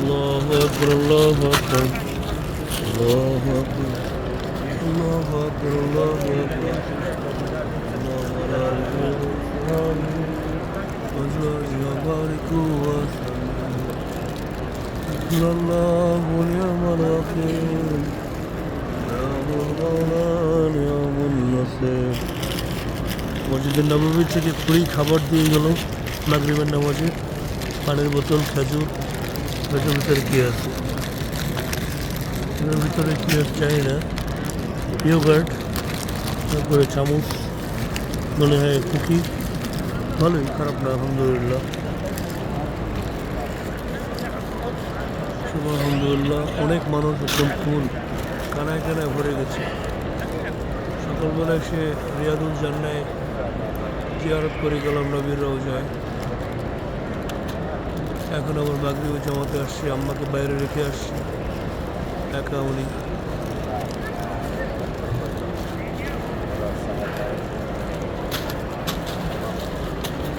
আল্লাহু আকবার আল্লাহু আকবার আল্লাহু আকবার আল্লাহু আকবার আল্লাহু আকবার اللهم لا إله وأزواجه وباركه وسلم حسبنا الله ونعم الوكيل نعم المولى نعم النصير মসজিদের নববী থেকে ফ্রি খাবার দিয়ে গেল মাগরিবের নামাজে পানির বোতল খেজুর এটার ভিতরে কী আছে এটার ভিতরে কী আছে চাই না ইয়োগার্ট তারপরে চামচ মনে হয় কুকি ভালোই খারাপ না আলহামদুলিল্লাহ আলহামদুলিল্লাহ অনেক মানুষ একদম ফুল কানায় কানায় ভরে গেছে সকালবেলায় সে রিয়াদুল জান্নায় জিয়ারত করে গেলাম নবীর রওজায় এখন আবার মাগরিবের জামাতে আসছি আম্মাকে বাইরে রেখে আসছি একা উনি